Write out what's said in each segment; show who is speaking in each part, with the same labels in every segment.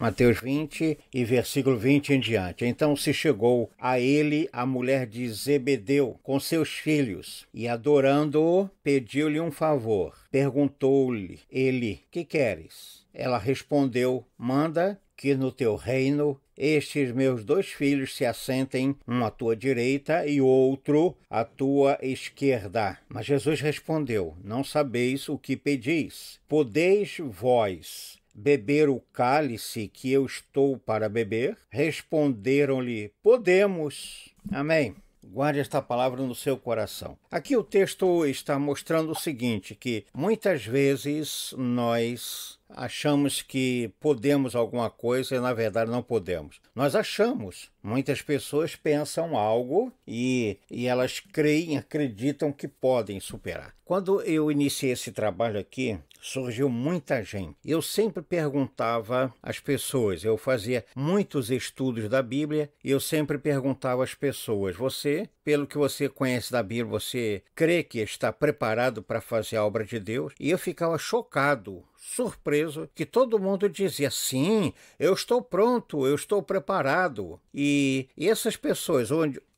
Speaker 1: Mateus 20 e versículo 20 em diante. Então se chegou a ele a mulher de Zebedeu com seus filhos e, adorando-o, pediu-lhe um favor. Perguntou-lhe ele: que queres? Ela respondeu: manda que no teu reino estes meus 2 filhos se assentem, um à tua direita e outro à tua esquerda. Mas Jesus respondeu: não sabeis o que pedis. Podeis vós beber o cálice que eu estou para beber? Responderam-lhe: podemos. Amém. Guarde esta palavra no seu coração. Aqui o texto está mostrando o seguinte, que muitas vezes nós achamos que podemos alguma coisa e na verdade não podemos. Nós achamos. Muitas pessoas pensam algo e elas creem, acreditam que podem superar. Quando eu iniciei esse trabalho aqui, surgiu muita gente. Eu sempre perguntava às pessoas, eu fazia muitos estudos da Bíblia e eu sempre perguntava às pessoas: você, pelo que você conhece da Bíblia, você crê que está preparado para fazer a obra de Deus? E eu ficava chocado, surpreso, que todo mundo dizia: sim, eu estou pronto, eu estou preparado. E essas pessoas,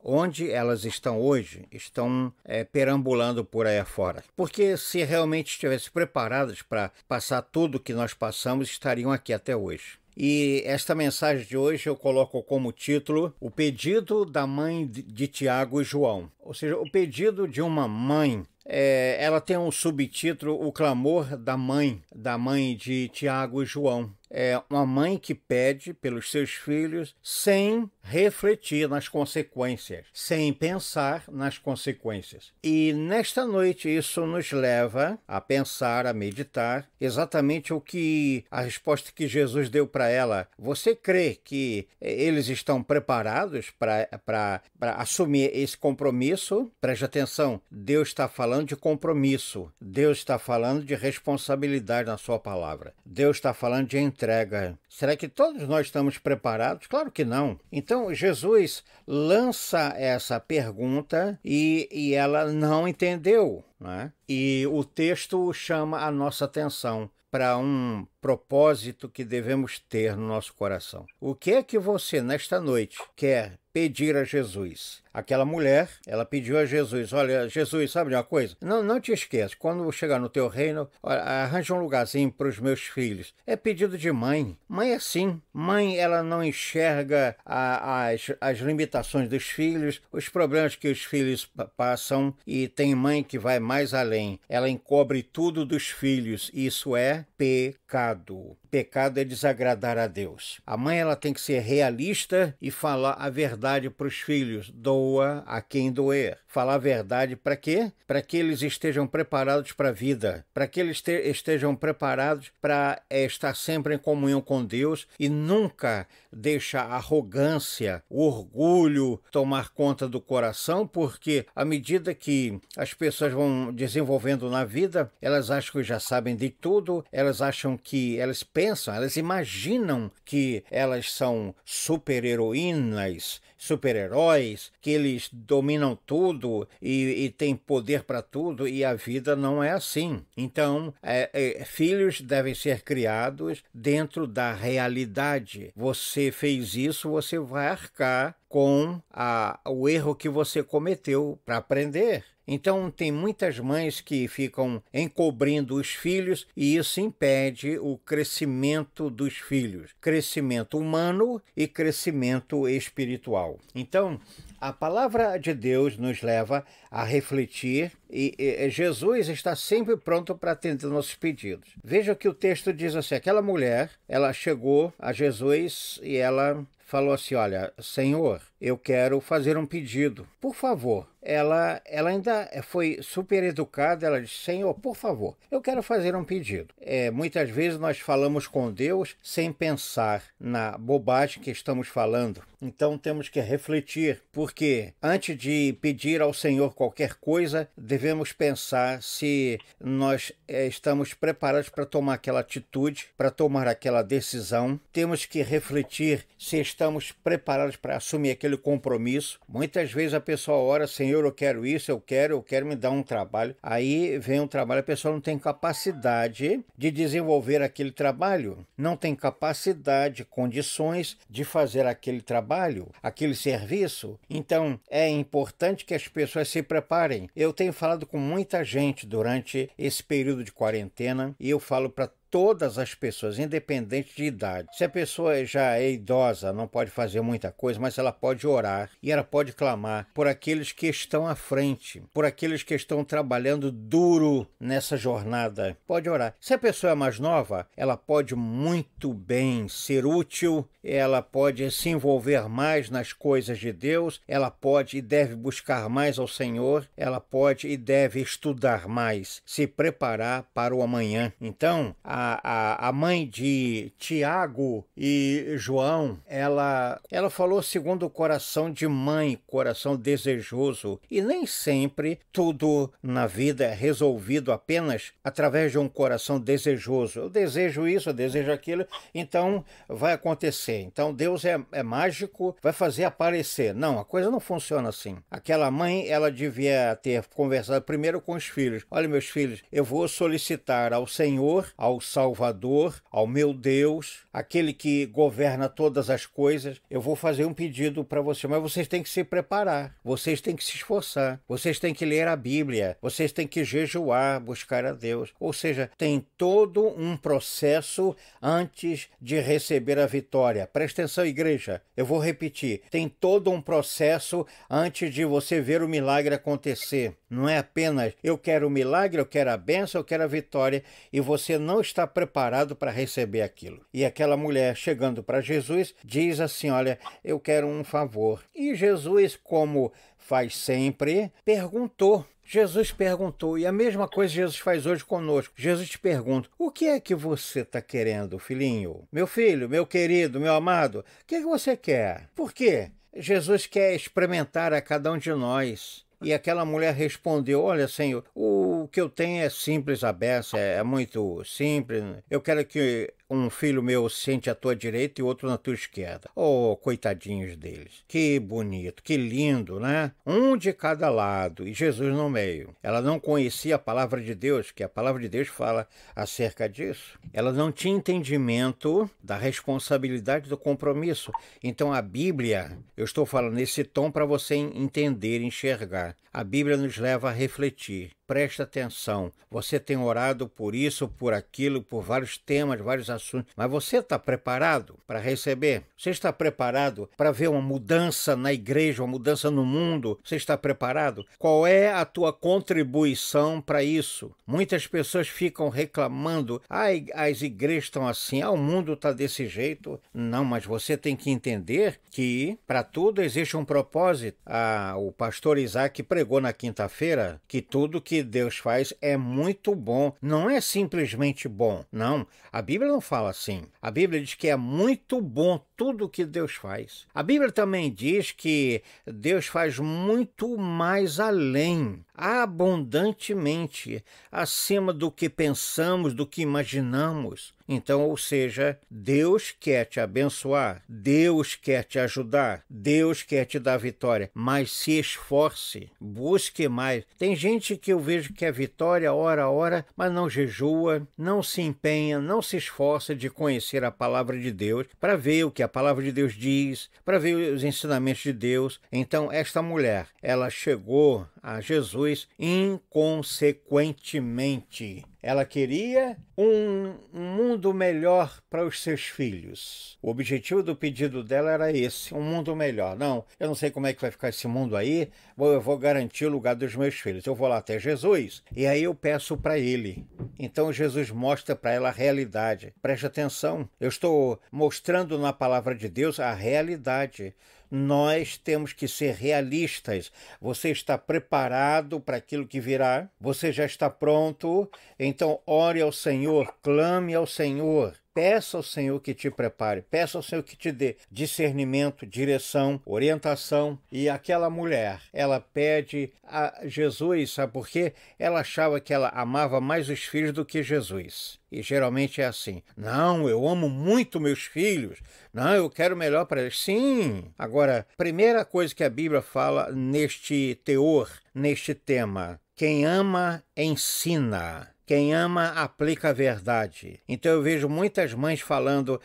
Speaker 1: onde elas estão hoje, estão perambulando por aí afora. Porque se realmente estivessem preparadas para passar tudo o que nós passamos, estariam aqui até hoje. E esta mensagem de hoje eu coloco como título: o pedido da mãe de Tiago e João. Ou seja, o pedido de uma mãe. Ela tem um subtítulo: o clamor da mãe de Tiago e João. É uma mãe que pede pelos seus filhos sem refletir nas consequências, sem pensar nas consequências. E nesta noite isso nos leva a pensar, a meditar exatamente a resposta que Jesus deu para ela. Você crê que eles estão preparados para assumir esse compromisso? Preste atenção, Deus está falando de compromisso, Deus está falando de responsabilidade na sua palavra, Deus está falando de entrega. Será que todos nós estamos preparados? Claro que não. Então Jesus lança essa pergunta e ela não entendeu, né? E o texto chama a nossa atenção para um propósito que devemos ter no nosso coração. O que é que você, nesta noite, quer pedir a Jesus? Aquela mulher, ela pediu a Jesus: olha, Jesus, sabe de uma coisa? Não te esqueça, quando chegar no teu reino, arranja um lugarzinho para os meus filhos. É pedido de mãe. Mãe é assim. Mãe, ela não enxerga as limitações dos filhos, os problemas que os filhos passam, e tem mãe que vai mais além. Ela encobre tudo dos filhos. Isso é pecado. Pecado é desagradar a Deus. A mãe, ela tem que ser realista e falar a verdade para os filhos. Doa a quem doer. Falar a verdade para quê? Para que eles estejam preparados para a vida. Para que eles estejam preparados para estar sempre em comunhão com Deus e nunca deixar a arrogância, o orgulho tomar conta do coração, porque à medida que as pessoas vão desenvolvendo na vida, elas acham que já sabem de tudo, elas acham que elas pensam, elas imaginam que elas são super-heroínas, super-heróis, que eles dominam tudo e têm poder para tudo, e a vida não é assim. Então, filhos devem ser criados dentro da realidade. Você fez isso, você vai arcar com o erro que você cometeu para aprender. Então, tem muitas mães que ficam encobrindo os filhos e isso impede o crescimento dos filhos. Crescimento humano e crescimento espiritual. Então, a palavra de Deus nos leva a refletir e Jesus está sempre pronto para atender nossos pedidos. Veja que o texto diz assim: aquela mulher, ela chegou a Jesus e ela falou assim: olha, Senhor, eu quero fazer um pedido, por favor. Ela ainda foi super educada, ela disse: Senhor, por favor, eu quero fazer um pedido. Muitas vezes nós falamos com Deus sem pensar na bobagem que estamos falando. Então temos que refletir, porque antes de pedir ao Senhor qualquer coisa, devemos pensar se nós estamos preparados para tomar aquela atitude, para tomar aquela decisão. Temos que refletir se estamos preparados para assumir aquele aquele compromisso. Muitas vezes a pessoa ora, Senhor, eu quero isso, eu quero me dar um trabalho. Aí vem um trabalho, a pessoa não tem capacidade de desenvolver aquele trabalho, não tem capacidade, condições de fazer aquele trabalho, aquele serviço. Então, é importante que as pessoas se preparem. Eu tenho falado com muita gente durante esse período de quarentena e eu falo para todas as pessoas, independente de idade. Se a pessoa já é idosa, não pode fazer muita coisa, mas ela pode orar e ela pode clamar por aqueles que estão à frente, por aqueles que estão trabalhando duro nessa jornada. Pode orar. Se a pessoa é mais nova, ela pode muito bem ser útil, ela pode se envolver mais nas coisas de Deus, ela pode e deve buscar mais ao Senhor, ela pode e deve estudar mais, se preparar para o amanhã. Então, a mãe de Tiago e João, ela falou segundo o coração de mãe, coração desejoso. E nem sempre tudo na vida é resolvido apenas através de um coração desejoso. Eu desejo isso, eu desejo aquilo, então vai acontecer. Então Deus é mágico, vai fazer aparecer. Não, a coisa não funciona assim. Aquela mãe, ela devia ter conversado primeiro com os filhos. Olha, meus filhos, eu vou solicitar ao Senhor, ao Salvador, ao meu Deus, aquele que governa todas as coisas, eu vou fazer um pedido para você, mas vocês têm que se preparar, vocês têm que se esforçar, vocês têm que ler a Bíblia, vocês têm que jejuar, buscar a Deus. Ou seja, tem todo um processo antes de receber a vitória. Presta atenção, igreja, eu vou repetir, tem todo um processo antes de você ver o milagre acontecer. Não é apenas eu quero o milagre, eu quero a bênção, eu quero a vitória, e você não está preparado para receber aquilo. E aquela mulher chegando para Jesus diz assim, olha, eu quero um favor. E Jesus, como faz sempre, perguntou. Jesus perguntou, e a mesma coisa Jesus faz hoje conosco. Jesus te pergunta, o que é que você está querendo, filhinho? Meu filho, meu querido, meu amado, o que é que você quer? Por quê? Jesus quer experimentar a cada um de nós. E aquela mulher respondeu, olha, Senhor, o que eu tenho é simples a beça, é muito simples. Eu quero que um filho meu sente à tua direita e outro na tua esquerda. Oh, coitadinhos deles. Que bonito, que lindo, né? Um de cada lado e Jesus no meio. Ela não conhecia a palavra de Deus, que a palavra de Deus fala acerca disso. Ela não tinha entendimento da responsabilidade do compromisso. Então a Bíblia, eu estou falando nesse tom para você entender, enxergar. A Bíblia nos leva a refletir. Presta atenção. Você tem orado por isso, por aquilo, por vários temas, vários assuntos. Mas você está preparado para receber? Você está preparado para ver uma mudança na igreja, uma mudança no mundo? Você está preparado? Qual é a tua contribuição para isso? Muitas pessoas ficam reclamando. As igrejas estão assim, o mundo está desse jeito. Não, mas você tem que entender que para tudo existe um propósito. O pastor Isaac pregou na quinta-feira que tudo que Deus faz é muito bom, não é simplesmente bom, não, a Bíblia não fala assim, a Bíblia diz que é muito bom tudo que Deus faz. A Bíblia também diz que Deus faz muito mais além, abundantemente, acima do que pensamos, do que imaginamos. Então, ou seja, Deus quer te abençoar, Deus quer te ajudar, Deus quer te dar vitória, mas se esforce, busque mais. Tem gente que eu vejo que é vitória, ora, mas não jejua, não se empenha, não se esforça de conhecer a palavra de Deus, para ver o que a palavra de Deus diz, para ver os ensinamentos de Deus. Então, esta mulher, ela chegou a Jesus inconsequentemente. Ela queria um mundo melhor para os seus filhos. O objetivo do pedido dela era esse, um mundo melhor. Não, eu não sei como é que vai ficar esse mundo aí, eu vou garantir o lugar dos meus filhos. Eu vou lá até Jesus e aí eu peço para ele. Então Jesus mostra para ela a realidade. Preste atenção, eu estou mostrando na palavra de Deus a realidade. Nós temos que ser realistas. Você está preparado para aquilo que virá? Você já está pronto? Então ore ao Senhor, clame ao Senhor. peça ao Senhor que te prepare, peça ao Senhor que te dê discernimento, direção, orientação. E aquela mulher, ela pede a Jesus, sabe por quê? Ela achava que ela amava mais os filhos do que Jesus. E geralmente é assim: não, eu amo muito meus filhos, não, eu quero o melhor para eles. Sim! Agora, primeira coisa que a Bíblia fala neste teor, neste tema: quem ama, ensina. Quem ama, aplica a verdade. Então eu vejo muitas mães falando: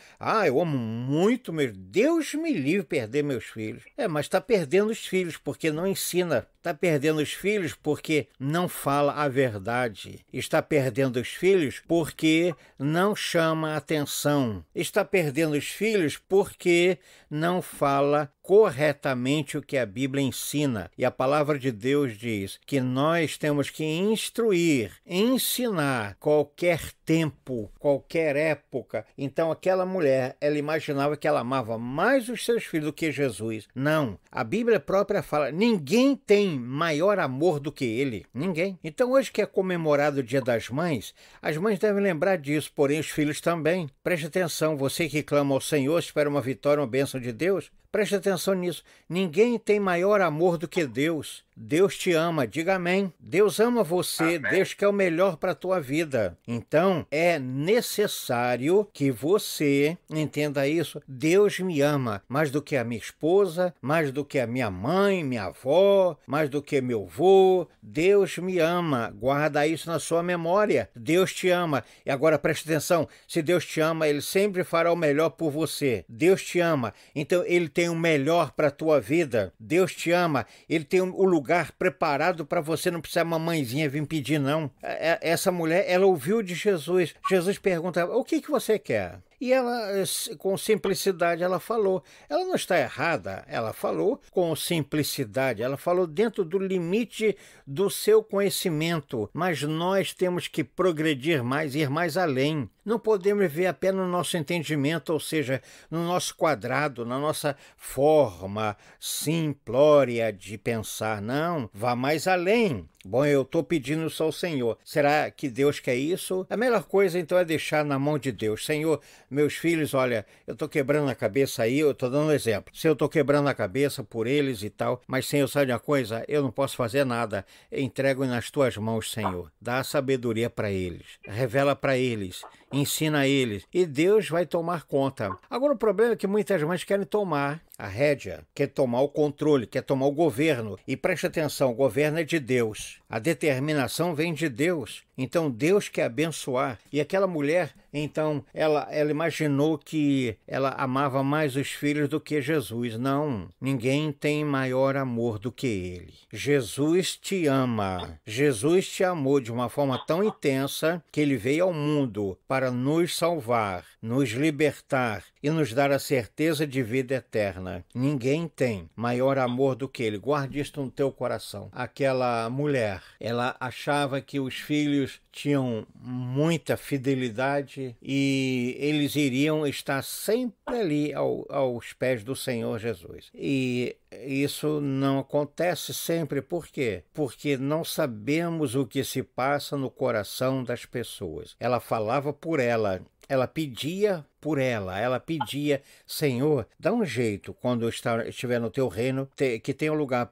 Speaker 1: eu amo muito meus... Deus me livre perder meus filhos. Mas está perdendo os filhos porque não ensina. Está perdendo os filhos porque não fala a verdade. Está perdendo os filhos porque não chama a atenção. Está perdendo os filhos porque não fala corretamente o que a Bíblia ensina. E a palavra de Deus diz que nós temos que instruir, ensinar qualquer tempo, qualquer época. Então aquela mulher, ela imaginava que ela amava mais os seus filhos do que Jesus. Não. A Bíblia própria fala: ninguém tem maior amor do que ele. Ninguém. Então hoje que é comemorado o Dia das Mães, as mães devem lembrar disso, porém os filhos também. Preste atenção, você que clama ao Senhor, espera uma vitória, uma bênção de Deus. Preste atenção nisso. Ninguém tem maior amor do que Deus. Deus te ama, diga amém. Deus ama você, amém. Deus quer o melhor para a tua vida. Então, é necessário que você entenda isso. Deus me ama mais do que a minha esposa, mais do que a minha mãe, minha avó, mais do que meu avô. Deus me ama. Guarda isso na sua memória. Deus te ama. E agora preste atenção. Se Deus te ama, Ele sempre fará o melhor por você. Deus te ama. Então, Ele tem o melhor para a tua vida. Deus te ama. Ele tem o lugar preparado para você, não precisa a mamãezinha vir pedir, não. Essa mulher, ela ouviu de Jesus. Jesus pergunta: o que você quer? E ela, com simplicidade, ela falou. Ela não está errada, ela falou com simplicidade, ela falou dentro do limite do seu conhecimento, mas nós temos que progredir mais, ir mais além. Não podemos ver apenas no nosso entendimento, ou seja, no nosso quadrado, na nossa forma simplória de pensar. Não, vá mais além. Bom, eu estou pedindo isso ao Senhor. Será que Deus quer isso? A melhor coisa, então, é deixar na mão de Deus. Senhor, meus filhos, olha, eu estou quebrando a cabeça aí, eu estou dando um exemplo. Se eu estou quebrando a cabeça por eles e tal, mas, Senhor, sabe de uma coisa? Eu não posso fazer nada. Entrego nas tuas mãos, Senhor. Dá a sabedoria para eles. Revela para eles. Ensina a eles. E Deus vai tomar conta. Agora, o problema é que muitas mães querem tomar a rédea, quer tomar o controle, quer tomar o governo. E preste atenção, o governo é de Deus. A determinação vem de Deus. Então Deus quer abençoar. E aquela mulher, então, ela imaginou que ela amava mais os filhos do que Jesus. Não, ninguém tem maior amor do que ele. Jesus te ama. Jesus te amou de uma forma tão intensa que ele veio ao mundo para nos salvar, nos libertar e nos dar a certeza de vida eterna. Ninguém tem maior amor do que ele. Guarde isto no teu coração. Aquela mulher, ela achava que os filhos tinham muita fidelidade e eles iriam estar sempre ali aos pés do Senhor Jesus. E isso não acontece sempre. Por quê? Porque não sabemos o que se passa no coração das pessoas. Ela falava por ela. Ela pedia por ela pedia: Senhor, dá um jeito quando eu estiver no teu reino, que tenha um lugar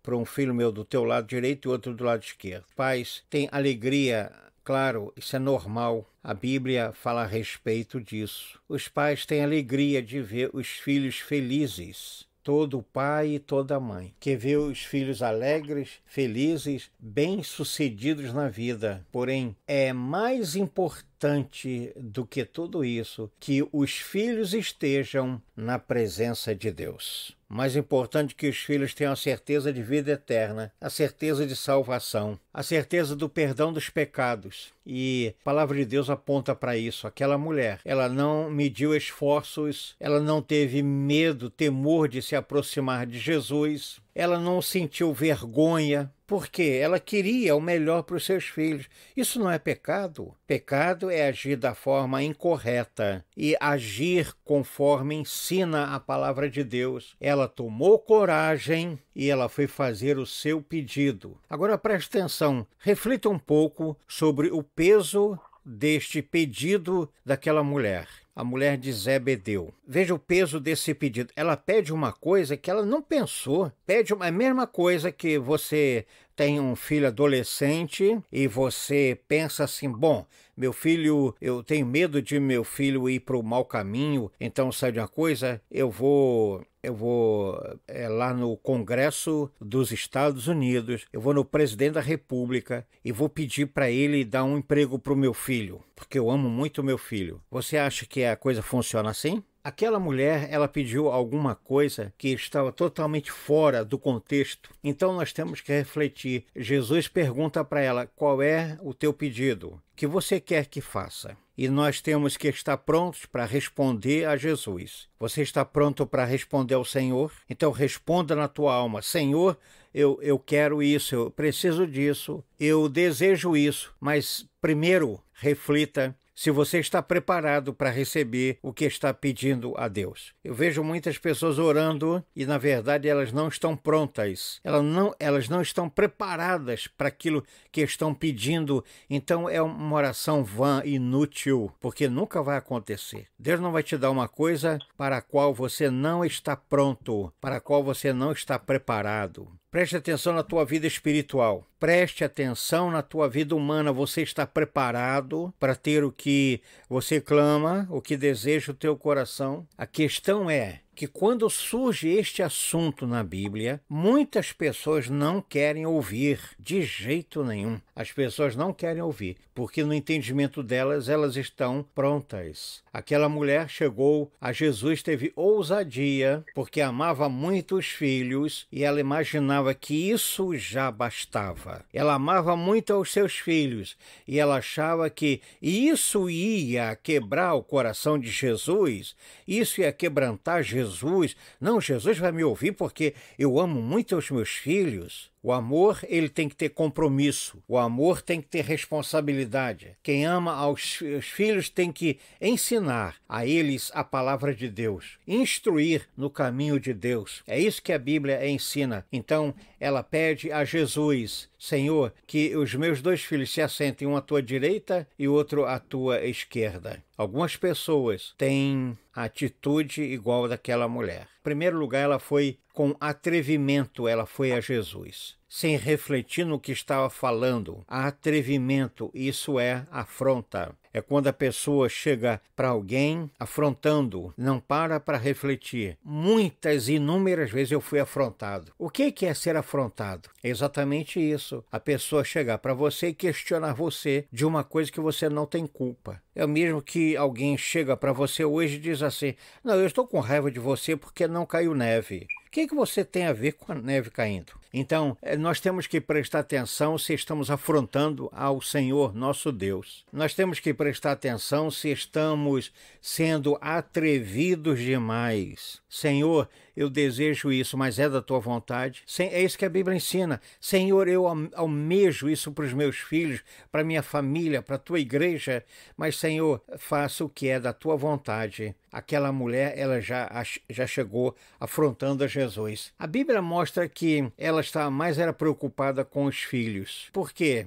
Speaker 1: para um filho meu do teu lado direito e outro do lado esquerdo. Pais, tem alegria. Claro, isso é normal. A Bíblia fala a respeito disso. Os pais têm alegria de ver os filhos felizes. Todo pai e toda mãe quer ver os filhos alegres, felizes, bem-sucedidos na vida. Porém, é mais importante do que tudo isso que os filhos estejam na presença de Deus. Mais importante que os filhos tenham a certeza de vida eterna, a certeza de salvação, a certeza do perdão dos pecados. E a palavra de Deus aponta para isso. Aquela mulher, ela não mediu esforços, ela não teve medo, temor de se aproximar de Jesus, ela não sentiu vergonha, porque ela queria o melhor para os seus filhos. Isso não é pecado. Pecado é agir da forma incorreta e agir conforme ensina a palavra de Deus. Ela tomou coragem e ela foi fazer o seu pedido. Agora preste atenção, reflita um pouco sobre o peso deste pedido daquela mulher. a mulher de Zebedeu. Veja o peso desse pedido. Ela pede uma coisa que ela não pensou. Pede a mesma coisa que você tem um filho adolescente e você pensa assim, bom, meu filho, eu tenho medo de meu filho ir para o mau caminho, então sabe de uma coisa? Eu vou lá no Congresso dos Estados Unidos, eu vou no presidente da República e vou pedir para ele dar um emprego para o meu filho, porque eu amo muito o meu filho. Você acha que a coisa funciona assim? Aquela mulher, ela pediu alguma coisa que estava totalmente fora do contexto. Então nós temos que refletir. Jesus pergunta para ela, qual é o teu pedido? O que você quer que faça? E nós temos que estar prontos para responder a Jesus. Você está pronto para responder ao Senhor? Então responda na tua alma, Senhor, eu quero isso, eu preciso disso, eu desejo isso. Mas primeiro, reflita se você está preparado para receber o que está pedindo a Deus. Eu vejo muitas pessoas orando e, na verdade, elas não estão prontas. Elas não estão preparadas para aquilo que estão pedindo. Então, é uma oração vã, inútil, porque nunca vai acontecer. Deus não vai te dar uma coisa para a qual você não está pronto, para a qual você não está preparado. Preste atenção na tua vida espiritual. Preste atenção na tua vida humana. Você está preparado para ter o que você clama, o que deseja o teu coração? A questão é que quando surge este assunto na Bíblia, muitas pessoas não querem ouvir, de jeito nenhum. As pessoas não querem ouvir, porque no entendimento delas, elas estão prontas. Aquela mulher chegou a Jesus, teve ousadia, porque amava muito os filhos e ela imaginava que isso já bastava. Ela amava muito aos seus filhos e ela achava que isso ia quebrar o coração de Jesus, isso ia quebrantar Jesus. Não, Jesus vai me ouvir porque eu amo muito os meus filhos. O amor, ele tem que ter compromisso. O amor tem que ter responsabilidade. Quem ama aos filhos tem que ensinar a eles a palavra de Deus. Instruir no caminho de Deus. É isso que a Bíblia ensina. Então, ela pede a Jesus, Senhor, que os meus 2 filhos se assentem, um à tua direita e outro à tua esquerda. Algumas pessoas têm a atitude igual daquela mulher. Em primeiro lugar, ela foi com atrevimento, ela foi a Jesus, sem refletir no que estava falando. Atrevimento, isso é afronta. É quando a pessoa chega para alguém afrontando, não para refletir. Muitas, inúmeras vezes eu fui afrontado. O que é ser afrontado? É exatamente isso. A pessoa chegar para você e questionar você de uma coisa que você não tem culpa. É o mesmo que alguém chega para você hoje e diz assim, não, eu estou com raiva de você porque não caiu neve. O que você tem a ver com a neve caindo? Então, nós temos que prestar atenção se estamos afrontando ao Senhor nosso Deus. Nós temos que prestar atenção se estamos sendo atrevidos demais. Senhor, eu desejo isso, mas é da tua vontade? É isso que a Bíblia ensina. Senhor, eu almejo isso para os meus filhos, para minha família, para a tua igreja, mas, Senhor, faça o que é da tua vontade. Aquela mulher, ela já chegou afrontando a Jesus. A Bíblia mostra que ela era preocupada com os filhos. Por quê?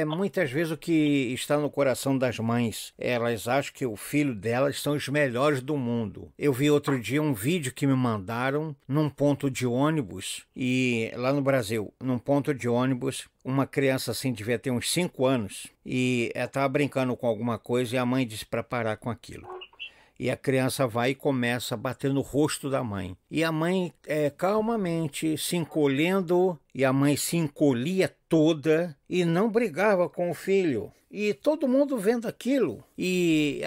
Speaker 1: Muitas vezes o que está no coração das mães. Elas acham que o filho delas são os melhores do mundo. Eu vi outro dia um vídeo que me mandaram num ponto de ônibus, e lá no Brasil, num ponto de ônibus, uma criança assim devia ter uns 5 anos, e ela estava brincando com alguma coisa e a mãe disse para parar com aquilo. E a criança vai e começa a bater no rosto da mãe. E a mãe, calmamente, se encolhendo, e a mãe se encolhia toda e não brigava com o filho. E todo mundo vendo aquilo. E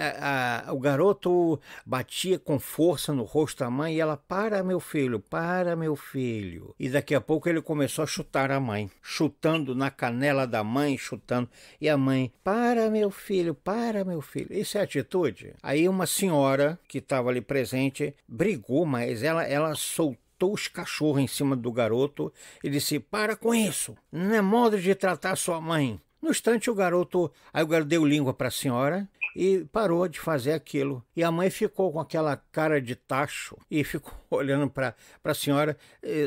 Speaker 1: o garoto batia com força no rosto da mãe e ela, para meu filho, para meu filho. E daqui a pouco ele começou a chutar a mãe, chutando na canela da mãe, chutando. E a mãe, para meu filho, para meu filho. Isso é atitude? Aí uma senhora que estava ali presente brigou, mas ela soltou os cachorros em cima do garoto e disse, para com isso, não é modo de tratar sua mãe. No instante, o garoto deu língua para a senhora e parou de fazer aquilo. E a mãe ficou com aquela cara de tacho e ficou olhando para a senhora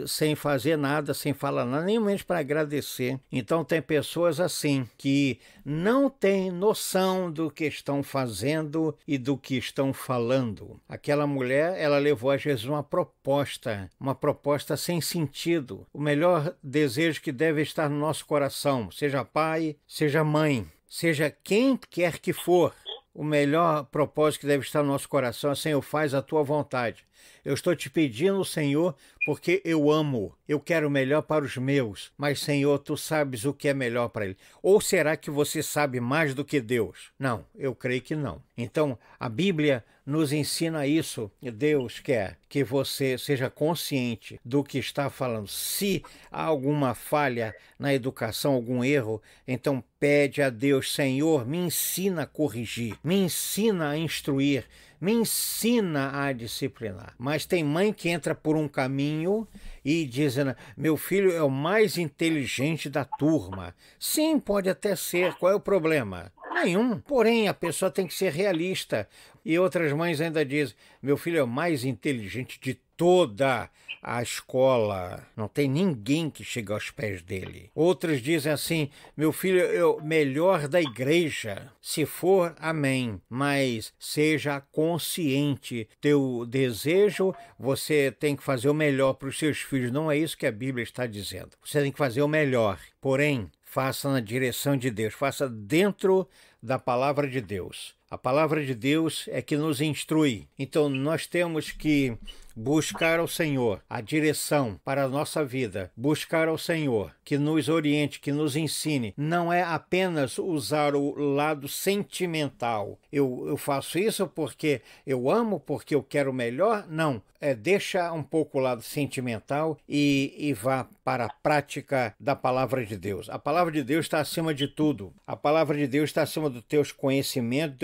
Speaker 1: sem fazer nada, sem falar nada, nem menos para agradecer. Então tem pessoas assim que não têm noção do que estão fazendo e do que estão falando. Aquela mulher, ela levou a Jesus uma proposta sem sentido. O melhor desejo que deve estar no nosso coração, seja pai, seja mãe, seja quem quer que for, o melhor propósito que deve estar no nosso coração é: Senhor, faz a tua vontade. Eu estou te pedindo, Senhor, porque eu amo, eu quero o melhor para os meus, mas, Senhor, tu sabes o que é melhor para ele. Ou será que você sabe mais do que Deus? Não, eu creio que não. Então, a Bíblia nos ensina isso. Deus quer que você seja consciente do que está falando. Se há alguma falha na educação, algum erro, então pede a Deus: Senhor, me ensina a corrigir, me ensina a instruir, me ensina a disciplinar. Mas tem mãe que entra por um caminho e diz: meu filho é o mais inteligente da turma. Sim, pode até ser. Qual é o problema? Nenhum. Porém, a pessoa tem que ser realista. E outras mães ainda dizem: meu filho é o mais inteligente de toda a escola. Não tem ninguém que chegue aos pés dele. Outras dizem assim: meu filho é o melhor da igreja. Se for, amém. Mas seja consciente. Teu desejo, você tem que fazer o melhor para os seus filhos. Não é isso que a Bíblia está dizendo. Você tem que fazer o melhor. Porém, faça na direção de Deus. Faça dentro da palavra de Deus. A palavra de Deus é que nos instrui. Então nós temos que buscar ao Senhor a direção para a nossa vida, buscar ao Senhor que nos oriente, que nos ensine. Não é apenas usar o lado sentimental. Eu faço isso porque eu amo, porque eu quero melhor. Não, deixa um pouco o lado sentimental e vá para a prática da palavra de Deus. A palavra de Deus está acima de tudo. A palavra de Deus está acima dos teus conhecimentos,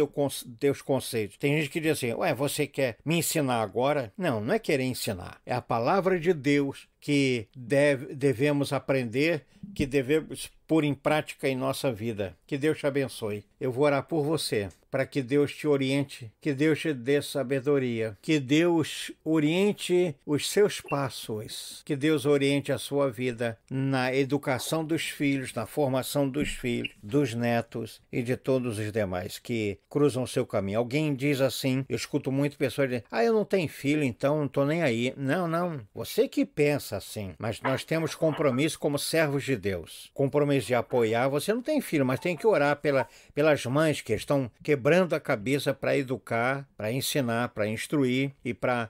Speaker 1: teus conceitos. Tem gente que diz assim: você quer me ensinar agora? Não é querer ensinar. É a palavra de Deus que devemos aprender, que devemos pôr em prática em nossa vida. Que Deus te abençoe. Eu vou orar por você, para que Deus te oriente, que Deus te dê sabedoria, que Deus oriente os seus passos, que Deus oriente a sua vida na educação dos filhos, na formação dos filhos, dos netos e de todos os demais que cruzam o seu caminho. Alguém diz assim, eu escuto muito pessoas dizendo: eu não tenho filho, então não estou nem aí. Não, você que pensa assim, mas nós temos compromisso como servos de Deus, compromisso de apoiar. Você não tem filho, mas tem que orar pelas mães que estão quebrando a cabeça para educar, para ensinar, para instruir e para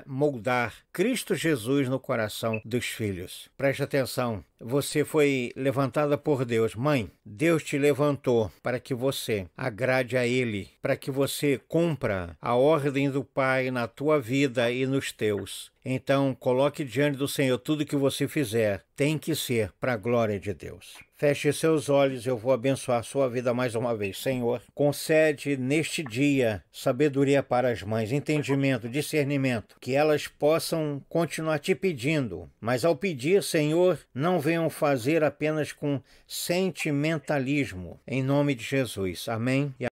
Speaker 1: moldar Cristo Jesus no coração dos filhos. Preste atenção, você foi levantada por Deus. Mãe, Deus te levantou para que você agrade a Ele, para que você cumpra a ordem do Pai na tua vida e nos teus. Então, coloque diante do Senhor tudo que você fizer. Tem que ser para a glória de Deus. Feche seus olhos, eu vou abençoar a sua vida mais uma vez. Senhor, concede neste dia sabedoria para as mães, entendimento, discernimento, que elas possam continuar te pedindo. Mas ao pedir, Senhor, não venham fazer apenas com sentimentalismo. Em nome de Jesus. Amém.